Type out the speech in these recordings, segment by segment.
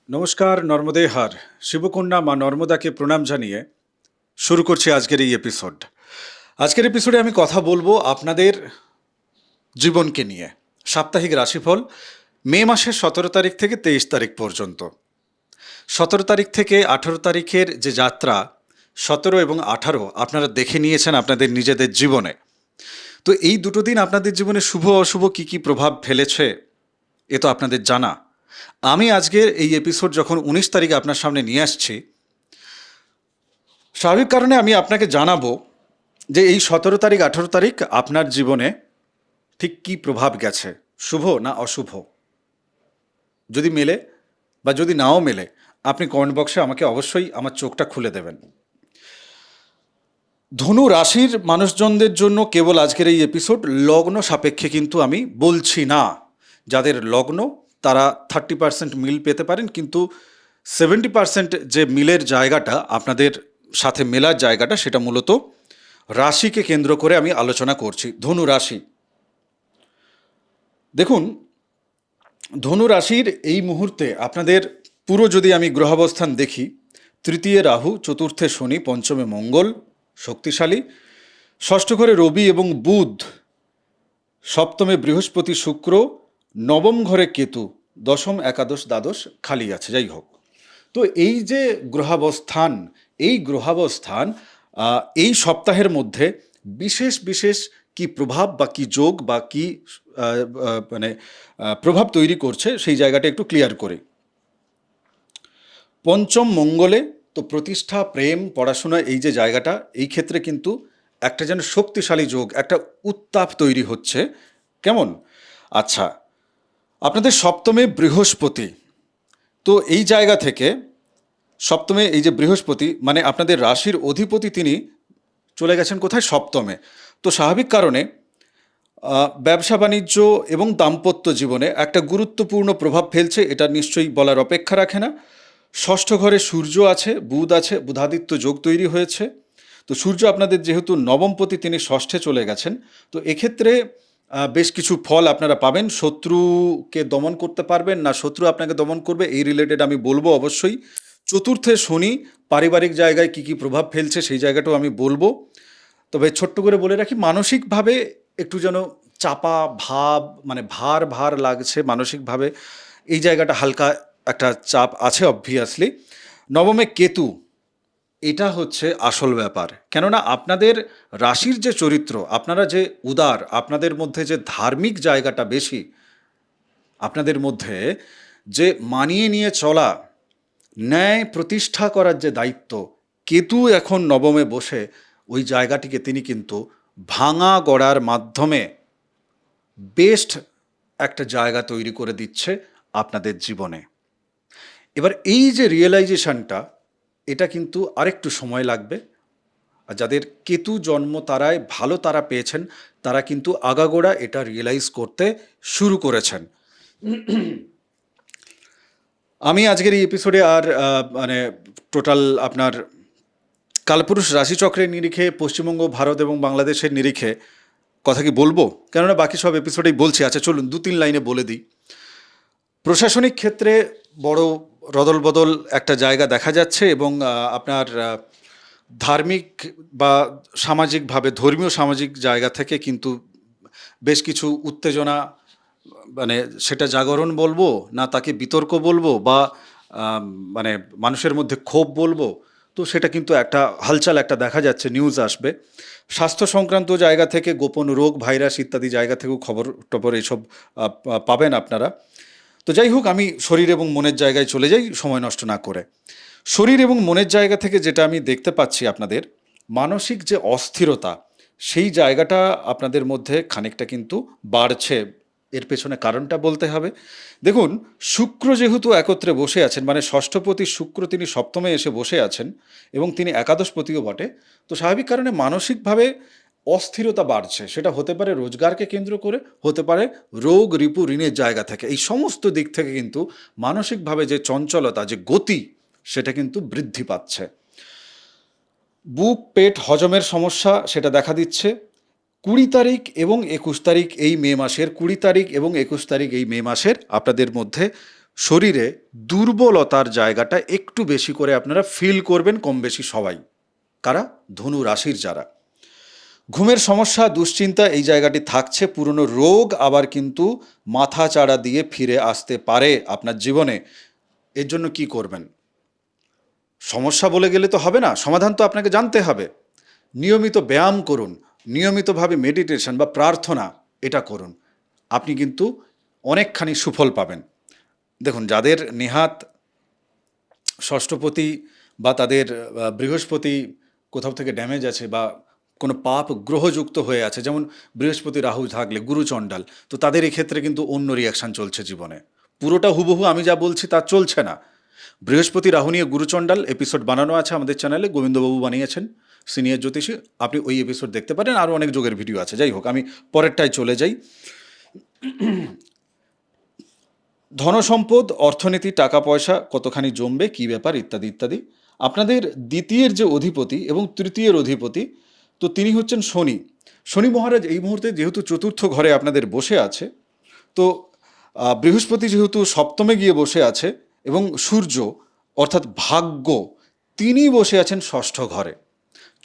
নমস্কার, নর্মদে হার শিবকন্যা মা নর্মদাকে প্রণাম জানিয়ে শুরু করছি আজকের এই এপিসোড। আজকের এপিসোডে আমি কথা বলবো আপনাদের জীবনকে নিয়ে। সাপ্তাহিক রাশিফল মে মাসের 17 তারিখ থেকে 23 তারিখ পর্যন্ত। 17 তারিখ থেকে 18 তারিখের যে যাত্রা, 17 এবং 18 আপনারা দেখে নিয়েছেন আপনাদের নিজেদের জীবনে। তো এই দুটো দিন আপনাদের জীবনে শুভ অশুভ কী কী প্রভাব ফেলেছে এ তো আপনাদের জানা। আমি আজকের এই এপিসোড যখন 19 তারিখে আপনার সামনে নিয়ে আসছি, স্বাভাবিক কারণে আমি আপনাকে জানাবো যে এই 17 তারিখ 18 তারিখ আপনার জীবনে ঠিক কী প্রভাব গেছে, শুভ না অশুভ। যদি মেলে বা যদি নাও মেলে, আপনি কমেন্ট বক্সে আমাকে অবশ্যই আমার চোখটা খুলে দেবেন। ধনু রাশির মানুষজনদের জন্য কেবল আজকের এই এপিসোড লগ্ন সাপেক্ষে কিন্তু আমি বলছি না। যাদের লগ্ন তারা 30% মিল পেতে পারেন, কিন্তু 70% যে মিলের জায়গাটা আপনাদের সাথে মেলার জায়গাটা, সেটা মূলত রাশিকে কেন্দ্র করে আমি আলোচনা করছি। ধনু রাশি, দেখুন, ধনু রাশির এই মুহূর্তে আপনাদের পুরো যদি আমি গ্রহাবস্থান দেখি, তৃতীয় রাহু, চতুর্থে শনি, পঞ্চমে মঙ্গল শক্তিশালী, ষষ্ঠ ঘরে রবি এবং বুধ, সপ্তমে বৃহস্পতি শুক্র, নবম ঘরে কেতু, দশম একাদশ দ্বাদশ খালি আছে। যাই হোক, তো এই যে গ্রহাবস্থান, এই গ্রহাবস্থান এই সপ্তাহের মধ্যে বিশেষ বিশেষ কি প্রভাব বা কি যোগ বা কি মানে প্রভাব তৈরি করছে, সেই জায়গাটা একটু ক্লিয়ার করে। পঞ্চম মঙ্গলে তো প্রতিষ্ঠা, প্রেম, পড়াশোনা, এই যে জায়গাটা, এই ক্ষেত্রে কিন্তু একটা যেন শক্তিশালী যোগ, একটা উত্তাপ তৈরি হচ্ছে। কেমন? আচ্ছা, আপনাদের সপ্তমে বৃহস্পতি, তো এই জায়গা থেকে সপ্তমে এই যে বৃহস্পতি, মানে আপনাদের রাশির অধিপতি, তিনি চলে গেছেন কোথায়? সপ্তমে। তো স্বাভাবিক কারণে ব্যবসা বাণিজ্য এবং দাম্পত্য জীবনে একটা গুরুত্বপূর্ণ প্রভাব ফেলছে, এটা নিশ্চয়ই বলার অপেক্ষা রাখে না। ষষ্ঠ ঘরে সূর্য আছে, বুধ আছে, বুধাদিত্য যোগ তৈরি হয়েছে। তো সূর্য আপনাদের যেহেতু নবমপতি, তিনি ষষ্ঠে চলে গেছেন। তো এক্ষেত্রে বেশ কিছু ফল আপনারা পাবেন। শত্রুকে দমন করতে পারবেন, না শত্রু আপনাকে দমন করবে, এই রিলেটেড আমি বলবো অবশ্যই। চতুর্থে শনি পারিবারিক জায়গায় কি কি প্রভাব ফেলছে, সেই জায়গাটাও আমি বলবো। তবে ছোট্ট করে বলে রাখি, মানসিকভাবে একটু যেন চাপা ভাব, মানে ভার ভার লাগছে মানসিকভাবে, এই জায়গাটা হালকা একটা চাপ আছে অবভিয়াসলি। নবমে কেতু, এটা হচ্ছে আসল ব্যাপার। কেননা আপনাদের রাশির যে চরিত্র, আপনারা যে উদার, আপনাদের মধ্যে যে ধার্মিক জায়গাটা বেশি, আপনাদের মধ্যে যে মানিয়ে নিয়ে চলা, ন্যায় প্রতিষ্ঠা করার যে দায়িত্ব, কেতু এখন নবমে বসে ওই জায়গাটিকে তিনি কিন্তু ভাঙা গড়ার মাধ্যমে বেস্ট একটা জায়গা তৈরি করে দিচ্ছে আপনাদের জীবনে। এবার এই যে রিয়েলাইজেশনটা, এটা কিন্তু আরেকটু সময় লাগবে। আর যাদের কেতু জন্ম তারায় ভালো তারা পেয়েছেন, তারা কিন্তু আগাগোড়া এটা রিয়েলাইজ করতে শুরু করেছেন। আমি আজকের এই এপিসোডে আর মানে টোটাল আপনার কালপুরুষ রাশিচক্রের নিরিখে, পশ্চিমবঙ্গ, ভারত এবং বাংলাদেশের নিরিখে কথা কি বলবো, কেননা বাকি সব এপিসোডেই বলছি। আচ্ছা চলুন 2-3 লাইনে বলে দিই। প্রশাসনিক ক্ষেত্রে বড় রদল বদল একটা জায়গা দেখা যাচ্ছে, এবং আপনার ধার্মিক বা সামাজিকভাবে, ধর্মীয় সামাজিক জায়গা থেকে কিন্তু বেশ কিছু উত্তেজনা, মানে সেটা জাগরণ বলবো না তাকে বিতর্ক বলবো, বা মানে মানুষের মধ্যে ক্ষোভ বলবো, তো সেটা কিন্তু একটা হালচাল একটা দেখা যাচ্ছে, নিউজ আসবে। স্বাস্থ্য সংক্রান্ত জায়গা থেকে, গোপন রোগ, ভাইরাস ইত্যাদি জায়গা থেকেও খবর টবর এইসব পাবেন আপনারা। তো যাই হোক, আমি শরীর এবং মনের জায়গায় চলে যাই সময় নষ্ট না করে। শরীর এবং মনের জায়গা থেকে যেটা আমি দেখতে পাচ্ছি, আপনাদের মানসিক যে অস্থিরতা, সেই জায়গাটা আপনাদের মধ্যে খানিকটা কিন্তু বাড়ছে। এর পেছনে কারণটা বলতে হবে। দেখুন, শুক্র যেহেতু একত্রে বসে আছেন, মানে ষষ্ঠপতি শুক্র তিনি সপ্তমে এসে বসে আছেন, এবং তিনি একাদশপতিও বটে। তো স্বাভাবিক কারণে মানসিকভাবে অস্থিরতা বাড়ছে। সেটা হতে পারে রোজগারকে কেন্দ্র করে, হতে পারে রোগ রিপু ঋণের জায়গা থেকে। এই সমস্ত দিক থেকে কিন্তু মানসিকভাবে যে চঞ্চলতা, যে গতি, সেটা কিন্তু বৃদ্ধি পাচ্ছে। বুক পেট হজমের সমস্যা সেটা দেখা দিচ্ছে। 20 তারিখ এবং 21 তারিখ এই মে মাসের, 20 তারিখ এবং 21 তারিখ এই মে মাসের আপনাদের মধ্যে শরীরে দুর্বলতার জায়গাটা একটু বেশি করে আপনারা ফিল করবেন কম বেশি সবাই। কারা? ধনু রাশির যারা। ঘুমের সমস্যা, দুশ্চিন্তা এই জায়গাটি থাকছে। পুরনো রোগ আবার কিন্তু মাথা চাড়া দিয়ে ফিরে আসতে পারে আপনার জীবনে। এর জন্য কি করবেন? সমস্যা বলে গেলে তো হবে না, সমাধান তো আপনাকে জানতে হবে। নিয়মিত ব্যায়াম করুন, নিয়মিতভাবে মেডিটেশন বা প্রার্থনা এটা করুন। আপনি কিন্তু অনেকখানি সুফল পাবেন। দেখুন, যাদের নেহাত ষষ্ঠপতি বা তাদের বৃহস্পতি কোথাও থেকে ড্যামেজ আছে বা কোনো পাপ গ্রহযুক্ত হয়ে আছে, যেমন বৃহস্পতি রাহু থাকলে গুরুচণ্ডাল, তো তাদের এক্ষেত্রে কিন্তু অন্য রিয়াকশান চলছে জীবনে। পুরোটা হুবহু আমি যা বলছি তা চলছে না। বৃহস্পতি রাহু নিয়ে গুরুচণ্ডাল এপিসোড বানানো আছে আমাদের চ্যানেলে, গোবিন্দবাবু বানিয়েছেন, সিনিয়র জ্যোতিষী। আপনি ওই এপিসোড দেখতে পারেন, আরও অনেক যোগের ভিডিও আছে। যাই হোক, আমি পরেরটায় চলে যাই। ধনসম্পদ, অর্থনীতি, টাকা পয়সা কতখানি জমবে, কী ব্যাপার, ইত্যাদি ইত্যাদি। আপনাদের দ্বিতীয়ের যে অধিপতি এবং তৃতীয়ের অধিপতি, তো তিনি হচ্ছেন শনি। শনি মহারাজ এই মুহূর্তে যেহেতু চতুর্থ ঘরে আপনাদের বসে আছে, তো বৃহস্পতি যেহেতু সপ্তমে গিয়ে বসে আছে এবং সূর্য অর্থাৎ ভাগ্য তিনি বসে আছেন ষষ্ঠ ঘরে।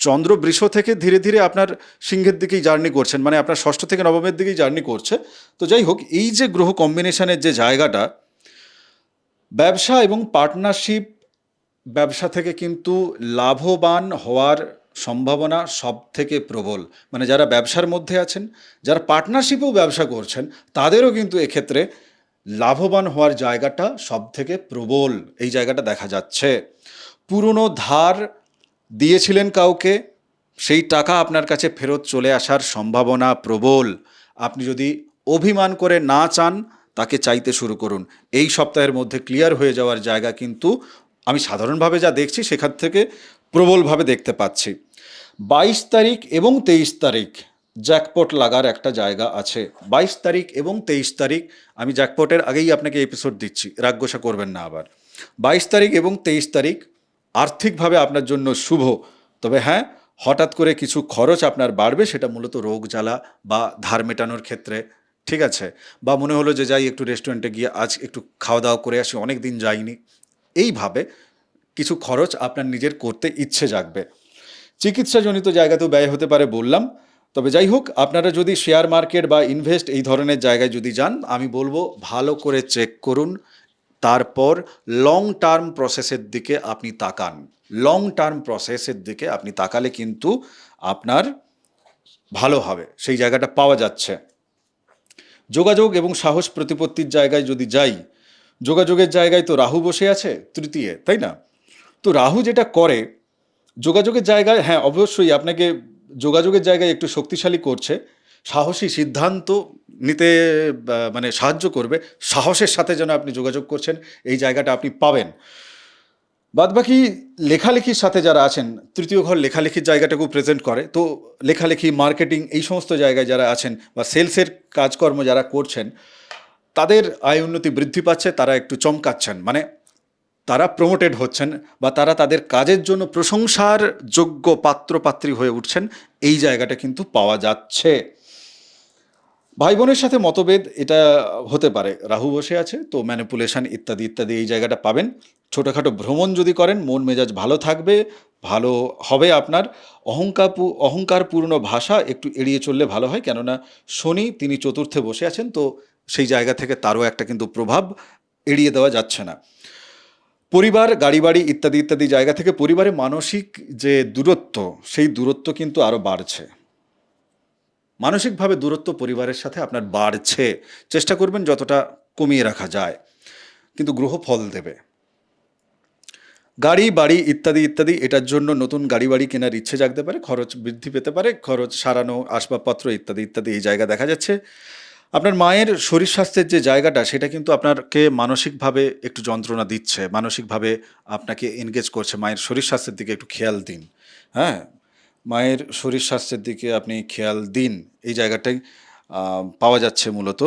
চন্দ্র বৃষ থেকে ধীরে ধীরে আপনার সিংহের দিকেই জার্নি করছেন, মানে আপনার ষষ্ঠ থেকে নবমের দিকেই জার্নি করছে। তো যাই হোক, এই যে গ্রহ কম্বিনেশনের যে জায়গাটা, ব্যবসা এবং পার্টনারশিপ, ব্যবসা থেকে কিন্তু লাভবান হওয়ার সম্ভাবনা সব থেকে প্রবল। মানে যারা ব্যবসার মধ্যে আছেন, যারা পার্টনারশিপেও ব্যবসা করছেন, তাদেরও কিন্তু এক্ষেত্রে লাভবান হওয়ার জায়গাটা সব থেকে প্রবল, এই জায়গাটা দেখা যাচ্ছে। পুরনো ধার দিয়েছিলেন কাউকে, সেই টাকা আপনার কাছে ফেরত চলে আসার সম্ভাবনা প্রবল। আপনি যদি অভিমান করে না চান, তাকে চাইতে শুরু করুন। এই সপ্তাহের মধ্যে ক্লিয়ার হয়ে যাওয়ার জায়গা কিন্তু আমি সাধারণভাবে যা দেখছি সেখান থেকে প্রবলভাবে দেখতে পাচ্ছি। 22 তারিখ এবং 23 তারিখ জ্যাকপট লাগার একটা জায়গা আছে। 22 তারিখ এবং 23 তারিখ, আমি জ্যাকপটের আগেই আপনাকে এপিসোড দিচ্ছি, রাগগোসা করবেন না আবার। 22 তারিখ এবং 23 তারিখ আর্থিকভাবে আপনার জন্য শুভ। তবে হ্যাঁ, হঠাৎ করে কিছু খরচ আপনার বাড়বে, সেটা মূলত রোগ জ্বালা বা ধার মেটানোর ক্ষেত্রে। ঠিক আছে? বা মনে হলো যে যাই একটু রেস্টুরেন্টে গিয়ে আজ একটু খাওয়া দাওয়া করে আসি, অনেক দিন যাইনি, এইভাবে কিছু খরচ আপনার নিজের করতে ইচ্ছে জাগবে। চিকিৎসাজনিত জায়গাতেও ব্যয় হতে পারে বললাম। তবে যাই হোক, আপনারা যদি শেয়ার মার্কেট বা ইনভেস্ট এই ধরনের জায়গায় যদি যান, আমি বলবো ভালো করে চেক করুন, তারপর লং টার্ম প্রসেসের দিকে আপনি তাকান। লং টার্ম প্রসেসের দিকে আপনি তাকালে কিন্তু আপনার ভালো হবে, সেই জায়গাটা পাওয়া যাচ্ছে। যোগাযোগ এবং সাহস প্রতিপত্তির জায়গায় যদি যাই, যোগাযোগের জায়গায় তো রাহু বসে আছে তৃতীয়, তাই না? তো রাহু যেটা করে যোগাযোগের জায়গায়, হ্যাঁ অবশ্যই আপনাকে যোগাযোগের জায়গায় একটু শক্তিশালী করছে, সাহসী সিদ্ধান্ত নিতে মানে সাহায্য করবে। সাহসের সাথে যেন আপনি যোগাযোগ করছেন, এই জায়গাটা আপনি পাবেন। বাদবাকি লেখালেখির সাথে যারা আছেন, তৃতীয় ঘর লেখালেখির জায়গাটাকেও প্রেজেন্ট করে, তো লেখালেখি, মার্কেটিং এই সমস্ত জায়গায় যারা আছেন বা সেলসের কাজকর্ম যারা করছেন, তাদের আয় উন্নতি বৃদ্ধি পাচ্ছে, তারা একটু চমকাচ্ছেন, মানে তারা প্রমোটেড হচ্ছেন বা তারা তাদের কাজের জন্য প্রশংসার যোগ্য পাত্রপাত্রী হয়ে উঠছেন, এই জায়গাটা কিন্তু পাওয়া যাচ্ছে। ভাই বোনের সাথে মতভেদ এটা হতে পারে, রাহু বসে আছে তো ম্যানিপুলেশন ইত্যাদি ইত্যাদি এই জায়গাটা পাবেন। ছোটোখাটো ভ্রমণ যদি করেন, মন মেজাজ ভালো থাকবে, ভালো হবে আপনার। অহংকারপূর্ণ ভাষা একটু এড়িয়ে চললে ভালো হয়, কেননা শনি তিনি চতুর্থে বসে আছেন, তো সেই জায়গা থেকে তারও একটা কিন্তু প্রভাব এড়িয়ে দেওয়া যাচ্ছে না। পরিবার, গাড়ি বাড়ি ইত্যাদি ইত্যাদি জায়গা থেকে পরিবারে মানসিক যে দূরত্ব, সেই দূরত্ব কিন্তু আরও বাড়ছে। মানসিকভাবে দূরত্ব পরিবারের সাথে আপনার বাড়ছে, চেষ্টা করবেন যতটা কমিয়ে রাখা যায়, কিন্তু গ্রহ ফল দেবে। গাড়ি বাড়ি ইত্যাদি ইত্যাদি, এটার জন্য নতুন গাড়ি বাড়ি কেনার ইচ্ছে জাগতে পারে, খরচ বৃদ্ধি পেতে পারে, খরচ সারানো, আসবাবপত্র ইত্যাদি ইত্যাদি এই জায়গা দেখা যাচ্ছে। আপনার মায়ের শরীর স্বাস্থ্যের যে জায়গাটা, সেটা কিন্তু আপনাকে মানসিকভাবে একটু যন্ত্রণা দিচ্ছে, মানসিকভাবে আপনাকে এনগেজ করছে। মায়ের শরীর স্বাস্থ্যের দিকে একটু খেয়াল দিন। হ্যাঁ, মায়ের শরীর স্বাস্থ্যের দিকে আপনি খেয়াল দিন, এই জায়গাটাই পাওয়া যাচ্ছে মূলত।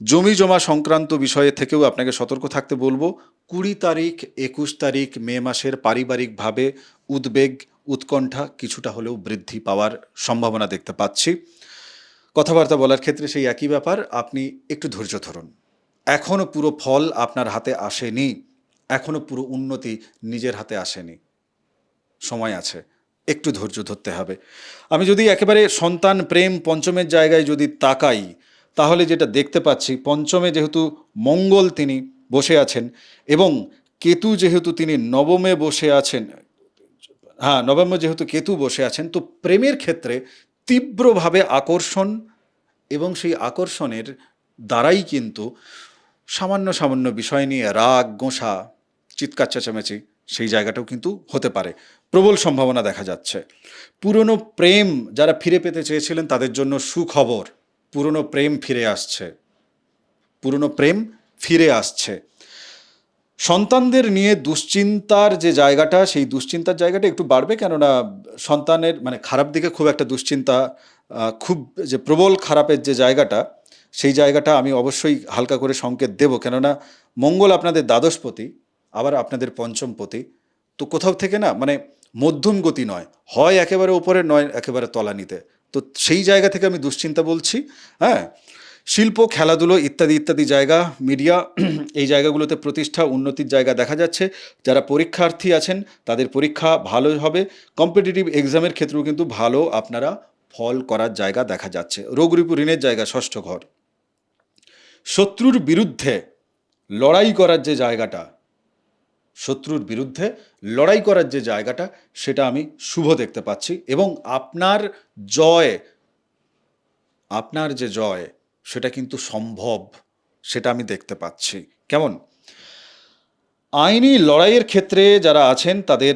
জমি জমা সংক্রান্ত বিষয়ে থেকেও আপনাকে সতর্ক থাকতে বলবো। 20 তারিখ 21 তারিখ মে মাসের পারিবারিকভাবে উদ্বেগ, উৎকণ্ঠা কিছুটা হলেও বৃদ্ধি পাওয়ার সম্ভাবনা দেখতে পাচ্ছি। কথাবার্তা বলার ক্ষেত্রে সেই একই ব্যাপার, আপনি একটু ধৈর্য ধরুন। এখনও পুরো ফল আপনার হাতে আসেনি, এখনও পুরো উন্নতি নিজের হাতে আসেনি, সময় আছে, একটু ধৈর্য ধরতে হবে। আমি যদি একেবারে সন্তান প্রেম পঞ্চমের জায়গায় যদি তাকাই, তাহলে যেটা দেখতে পাচ্ছি, পঞ্চমে যেহেতু মঙ্গল তিনি বসে আছেন এবং কেতু যেহেতু তিনি নবমে বসে আছেন, হ্যাঁ নবমে যেহেতু কেতু বসে আছেন, তো প্রেমের ক্ষেত্রে তীব্রভাবে আকর্ষণ এবং সেই আকর্ষণের দ্বারাই কিন্তু সামান্য সামান্য বিষয় নিয়ে রাগ গোঁসা চিৎকার চেঁচামেচি সেই জায়গাটাও কিন্তু হতে পারে, প্রবল সম্ভাবনা দেখা যাচ্ছে। পুরনো প্রেম যারা ফিরে পেতে চেয়েছিলেন তাদের জন্য সুখবর, পুরনো প্রেম ফিরে আসছে, পুরনো প্রেম ফিরে আসছে। সন্তানদের নিয়ে দুশ্চিন্তার যে জায়গাটা, সেই দুশ্চিন্তার জায়গাটা একটু বাড়বে, কেননা সন্তানের মানে খারাপ দিকে খুব একটা দুশ্চিন্তা, খুব যে প্রবল খারাপের যে জায়গাটা, সেই জায়গাটা আমি অবশ্যই হালকা করে সংকেত দেব, কেননা মঙ্গল আপনাদের দ্বাদশপতি, আবার আপনাদের পঞ্চমপতি, তো কোথাও থেকে না মানে মধ্যম গতি নয়, হয় একেবারে ওপরে নয় একেবারে তলানিতে, তো সেই জায়গা থেকে আমি দুশ্চিন্তা বলছি। হ্যাঁ, শিল্প খেলাধুলো ইত্যাদি ইত্যাদি জায়গা, মিডিয়া, এই জায়গাগুলোতে প্রতিষ্ঠা উন্নতির জায়গা দেখা যাচ্ছে। যারা পরীক্ষার্থী আছেন তাদের পরীক্ষা ভালো হবে, কম্পিটিটিভ এক্সামের ক্ষেত্রেও কিন্তু ভালো আপনারা ফল করার জায়গা দেখা যাচ্ছে। রোগ রিপু ঋণের জায়গা ষষ্ঠ ঘর, শত্রুর বিরুদ্ধে লড়াই করার যে জায়গাটা, শত্রুর বিরুদ্ধে লড়াই করার যে জায়গাটা, সেটা আমি শুভ দেখতে পাচ্ছি এবং আপনার জয়, আপনার যে জয় সেটা কিন্তু সম্ভব, সেটা আমি দেখতে পাচ্ছি। কেমন? আইনি লড়াইয়ের ক্ষেত্রে যারা আছেন তাদের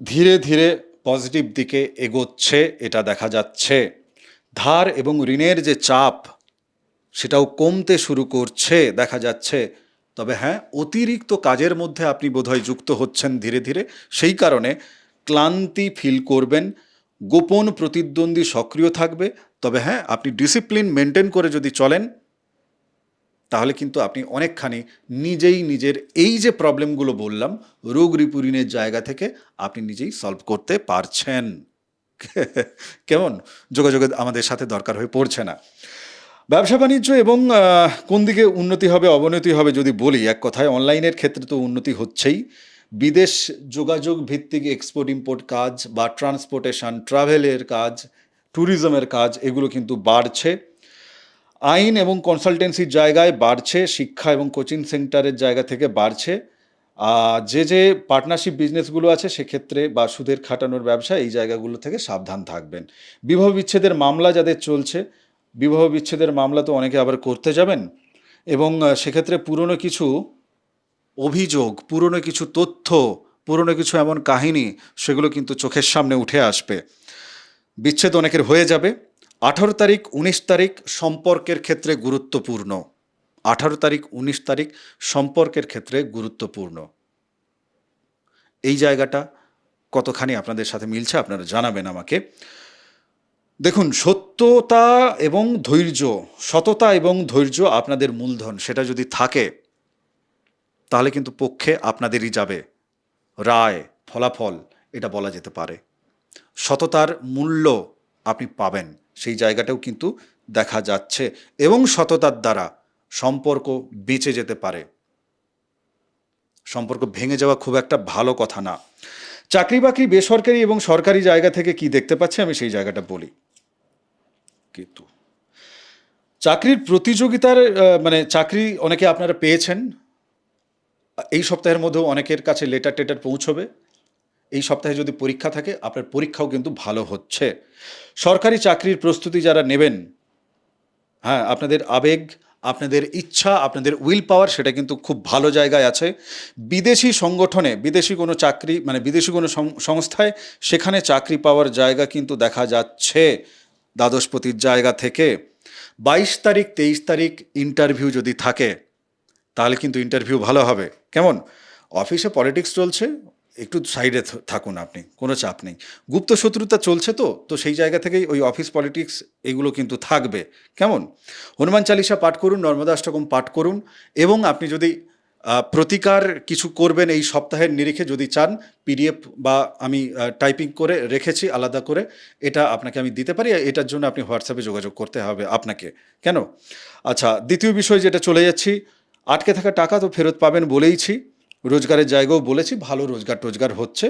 ধীরে ধীরে পজিটিভ দিকে এগোচ্ছে, এটা দেখা যাচ্ছে। ধার এবং ঋণের যে চাপ সেটাও কমতে শুরু করছে দেখা যাচ্ছে। তবে হ্যাঁ, অতিরিক্ত কাজের মধ্যে আপনি বোধহয় যুক্ত হচ্ছেন ধীরে ধীরে, সেই কারণে ক্লান্তি ফিল করবেন, গোপন প্রতিদ্বন্দ্বী সক্রিয় থাকবে। তবে হ্যাঁ, আপনি ডিসিপ্লিন মেনটেন করে যদি চলেন তাহলে কিন্তু আপনি অনেকখানি নিজেই নিজের এই যে প্রবলেমগুলো বললাম রোগ রিপুরিনের জায়গা থেকে আপনি নিজেই সলভ করতে পারছেন। কেমন? যোগাযোগের আমাদের সাথে দরকার হয়ে পড়ছে না। ব্যবসা বাণিজ্য এবং কোন দিকে উন্নতি হবে অবনতি হবে যদি বলি এক কথায়, অনলাইনের ক্ষেত্রে তো উন্নতি হচ্ছেই, বিদেশ যোগাযোগ ভিত্তিক এক্সপোর্ট ইম্পোর্ট কাজ বা ট্রান্সপোর্টেশন ট্রাভেলের কাজ, ট্যুরিজমের কাজ, এগুলো কিন্তু বাড়ছে। আইন এবং কনসালটেন্সির জায়গায় বাড়ছে, শিক্ষা এবং কোচিং সেন্টারের জায়গা থেকে বাড়ছে। যে যে পার্টনারশিপ বিজনেসগুলো আছে সেক্ষেত্রে বা সুদের খাটানোর ব্যবসা, এই জায়গাগুলো থেকে সাবধান থাকবেন। বিবাহ বিচ্ছেদের মামলা যাদের চলছে, বিবাহ বিচ্ছেদের মামলা তো অনেকে আবার করতে যাবেন এবং সেক্ষেত্রে পুরনো কিছু অভিযোগ, পুরনো কিছু তথ্য, পুরনো কিছু এমন কাহিনী, সেগুলো কিন্তু চোখের সামনে উঠে আসবে। বিচ্ছেদ অনেকের হয়ে যাবে। 18 তারিখ 19 তারিখ সম্পর্কের ক্ষেত্রে গুরুত্বপূর্ণ, 18 তারিখ 19 তারিখ সম্পর্কের ক্ষেত্রে গুরুত্বপূর্ণ। এই জায়গাটা কতখানি আপনাদের সাথে মিলছে আপনারা জানাবেন আমাকে। দেখুন, সত্যতা এবং ধৈর্য, সততা এবং ধৈর্য আপনাদের মূলধন, সেটা যদি থাকে তাহলে কিন্তু পক্ষে আপনাদেরই যাবে। রায় ফলাফল এটা বলা যেতে পারে, সততার মূল্য আপনি পাবেন, সেই জায়গাটাও কিন্তু দেখা যাচ্ছে এবং সততার দ্বারা সম্পর্ক বেঁচে যেতে পারে। সম্পর্ক ভেঙে যাওয়া খুব একটা ভালো কথা না। চাকরি বাকরি বেসরকারি এবং সরকারি জায়গা থেকে কি দেখতে পাচ্ছি আমি সেই জায়গাটা বলি। কিন্তু চাকরির প্রতিযোগিতার মানে চাকরি অনেকে আপনারা পেয়েছেন, এই সপ্তাহের মধ্যেও অনেকের কাছে লেটার টেটার পৌঁছবে। এই সপ্তাহে যদি পরীক্ষা থাকে আপনার পরীক্ষাও কিন্তু ভালো হচ্ছে। সরকারি চাকরির প্রস্তুতি যারা নেবেন, হ্যাঁ আপনাদের আবেগ, আপনাদের ইচ্ছা, আপনাদের উইল পাওয়ার সেটা কিন্তু খুব ভালো জায়গায় আছে। বিদেশি সংগঠনে, বিদেশি কোনো চাকরি মানে বিদেশি কোনো সংস্থায় সেখানে চাকরি পাওয়ার জায়গা কিন্তু দেখা যাচ্ছে দ্বাদশপতির জায়গা থেকে। 22 তারিখ 23 তারিখ ইন্টারভিউ যদি থাকে তাহলে কিন্তু ইন্টারভিউ ভালো হবে। কেমন? অফিসে পলিটিক্স চলছে, একটু সাইডে থাকুন আপনি, কোনো চাপ নেই। গুপ্ত শত্রুতা চলছে, তো সেই জায়গা থেকেই ওই অফিস পলিটিক্স এগুলো কিন্তু থাকবে। কেমন? হনুমান চালিসা পাঠ করুন, নর্মদাষ্টকম পাঠ করুন এবং আপনি যদি প্রতিকার কিছু করবেন এই সপ্তাহের নিরিখে যদি চান, পিডিএফ বা আমি টাইপিং করে রেখেছি আলাদা করে, এটা আপনাকে আমি দিতে পারি। এটার জন্য আপনি হোয়াটসঅ্যাপে যোগাযোগ করতে হবে আপনাকে। কেন? আচ্ছা, দ্বিতীয় বিষয় যেটা চলে যাচ্ছি, আটকে থাকা টাকা তো ফেরত পাবেন বলেইছি। রোজগারের জায়গাও বলেছি, ভালো রোজগার হচ্ছে।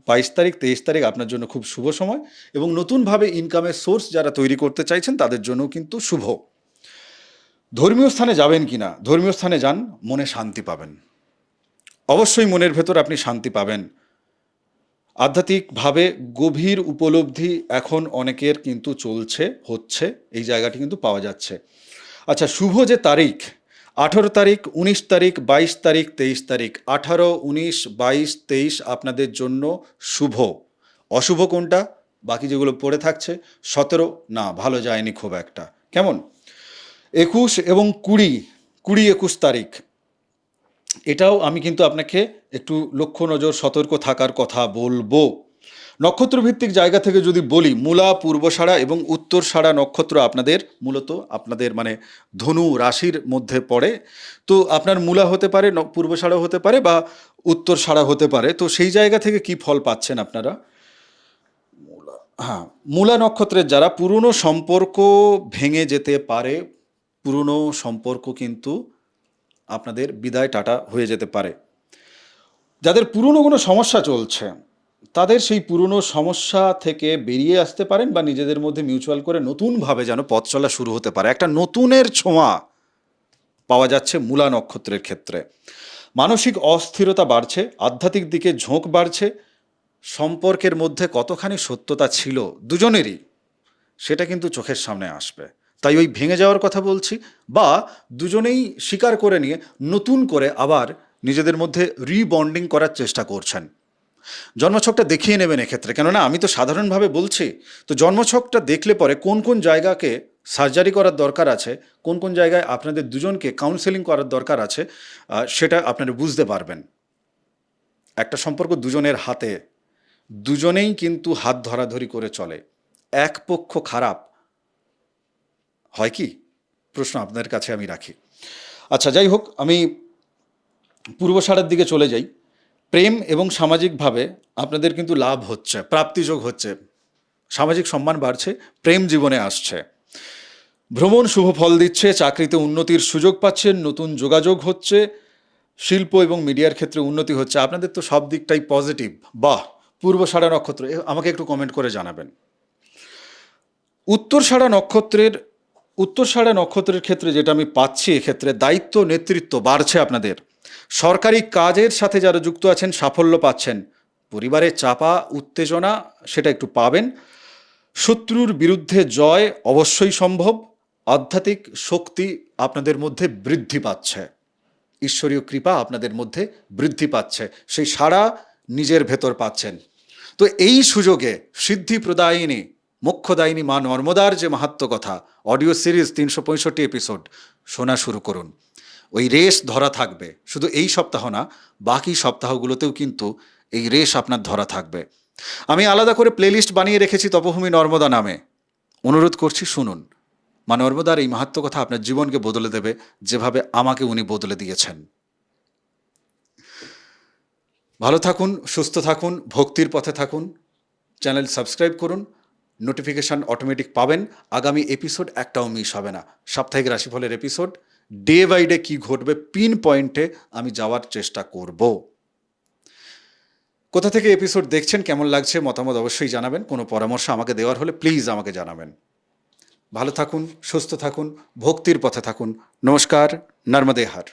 22 তারিখ 23 তারিখ আপনার জন্য খুব শুভ সময়, এবং নতুনভাবে ইনকামের সোর্স যারা তৈরি করতে চাইছেন তাদের জন্যও কিন্তু শুভ। ধর্মীয় স্থানে যাবেন কি না? ধর্মীয় স্থানে যান, মনে শান্তি পাবেন। অবশ্যই মনের ভেতর আপনি শান্তি পাবেন। আধ্যাত্মিকভাবে গভীর উপলব্ধি এখন অনেকের কিন্তু হচ্ছে, এই জায়গাটি কিন্তু পাওয়া যাচ্ছে। আচ্ছা, শুভ যে তারিখ, 18 তারিখ, 19 তারিখ, 22 তারিখ, 23 তারিখ, 18, 19, 22, 23 আপনাদের জন্য শুভ। অশুভ কোনটা? বাকি যেগুলো পড়ে থাকছে। 17 না, ভালো যায়নি খুব একটা। কেমন? 21 এবং 20, 21 তারিখ, এটাও আমি কিন্তু আপনাকে একটু লক্ষ্য নজর সতর্ক থাকার কথা বলবো। নক্ষত্রভিত্তিক জায়গা থেকে যদি বলি, মূলা, পূর্বষাঢ়া এবং উত্তরষাঢ়া নক্ষত্র মূলত আপনাদের মানে ধনু রাশির মধ্যে পড়ে। তো আপনার মূলা হতে পারে, পূর্বষাঢ়া হতে পারে, বা উত্তরষাঢ়া হতে পারে। তো সেই জায়গা থেকে কি ফল পাচ্ছেন আপনারা? হ্যাঁ, মূলা নক্ষত্রের যারা, পুরনো সম্পর্ক ভেঙে যেতে পারে। পুরনো সম্পর্ক কিন্তু আপনাদের বিদায় টাটা হয়ে যেতে পারে। যাদের পুরনো কোনো সমস্যা চলছে, তাদের সেই পুরনো সমস্যা থেকে বেরিয়ে আসতে পারেন, বা নিজেদের মধ্যে মিউচুয়াল করে নতুনভাবে যেন পথ চলা শুরু হতে পারে। একটা নতুনের ছোঁয়া পাওয়া যাচ্ছে মূলা নক্ষত্রের ক্ষেত্রে। মানসিক অস্থিরতা বাড়ছে, আধ্যাত্মিক দিকে ঝোঁক বাড়ছে। সম্পর্কের মধ্যে কতখানি সত্যতা ছিল দুজনেরই, সেটা কিন্তু চোখের সামনে আসবে। তাই ওই ভেঙে যাওয়ার কথা বলছি, বা দুজনেই স্বীকার করে নিয়ে নতুন করে আবার নিজেদের মধ্যে রিবন্ডিং করার চেষ্টা করছেন। জন্মছকটা দেখিয়ে নেবেন এক্ষেত্রে, কেননা আমি তো সাধারণভাবে বলছি। তো জন্মছকটা দেখলে পরে কোন কোন জায়গাকে সার্জারি করার দরকার আছে, কোন কোন জায়গায় আপনাদের দুজনকে কাউন্সেলিং করার দরকার আছে, সেটা আপনারা বুঝতে পারবেন। একটা সম্পর্ক দুজনের হাতে, দুজনেই কিন্তু হাত ধরাধরি করে চলে। এক পক্ষ খারাপ হয় কি? প্রশ্ন আপনাদের কাছে আমি রাখি। আচ্ছা, যাই হোক, আমি পূর্বষাঢ়ার দিকে চলে যাই। প্রেম এবং সামাজিকভাবে আপনাদের কিন্তু লাভ হচ্ছে, প্রাপ্তিযোগ হচ্ছে, সামাজিক সম্মান বাড়ছে, প্রেম জীবনে আসছে। ভ্রমণ শুভ ফল দিচ্ছে, চাকরিতে উন্নতির সুযোগ পাচ্ছেন, নতুন যোগাযোগ হচ্ছে, শিল্প এবং মিডিয়ার ক্ষেত্রে উন্নতি হচ্ছে। আপনাদের তো সব দিকটাই পজিটিভ। বাহ! পূর্বষাঢ়া নক্ষত্র, আমাকে একটু কমেন্ট করে জানাবেন। উত্তরষাঢ়া নক্ষত্রের ক্ষেত্রে যেটা আমি পাচ্ছি, এক্ষেত্রে দায়িত্ব নেতৃত্ব বাড়ছে আপনাদের। সরকারি কাজের সাথে যারা যুক্ত আছেন সাফল্য পাচ্ছেন। পরিবারের চাপা উত্তেজনা সেটা একটু পাবেন। শত্রুর বিরুদ্ধে জয় অবশ্যই সম্ভব। আধ্যাত্মিক শক্তি আপনাদের মধ্যে বৃদ্ধি পাচ্ছে, ঈশ্বরীয় কৃপা আপনাদের মধ্যে বৃদ্ধি পাচ্ছে, সেই সাড়া নিজের ভেতর পাচ্ছেন। তো এই সুযোগে সিদ্ধি প্রদায়িনী মোক্ষদায়িনী মা নর্মদার যে মাহাত্ম্য কথা, অডিও সিরিজ 365 এপিসোড শোনা শুরু করুন। ওই রেশ ধরা থাকবে, শুধু এই সপ্তাহ না, বাকি সপ্তাহগুলোতেও কিন্তু এই রেশ আপনার ধরা থাকবে। আমি আলাদা করে প্লেলিস্ট বানিয়ে রেখেছি তপভূমি নর্মদা নামে। অনুরোধ করছি, শুনুন। মা নর্মদার এই মাহাত্ম্য কথা আপনার জীবনকে বদলে দেবে, যেভাবে আমাকে উনি বদলে দিয়েছেন। ভালো থাকুন, সুস্থ থাকুন, ভক্তির পথে থাকুন। চ্যানেল সাবস্ক্রাইব করুন, নোটিফিকেশান অটোমেটিক পাবেন। আগামী এপিসোড একটাও মিস হবে না। সাপ্তাহিক রাশিফলের এপিসোড, ডে বাই ডে কী ঘটবে পিন পয়েন্টে আমি যাওয়ার চেষ্টা করব। কোথা থেকে এপিসোড দেখছেন, কেমন লাগছে, মতামত অবশ্যই জানাবেন। কোনো পরামর্শ আমাকে দেওয়ার হলে প্লিজ আমাকে জানাবেন। ভালো থাকুন, সুস্থ থাকুন, ভক্তির পথে থাকুন। নমস্কার, নর্মদে হার।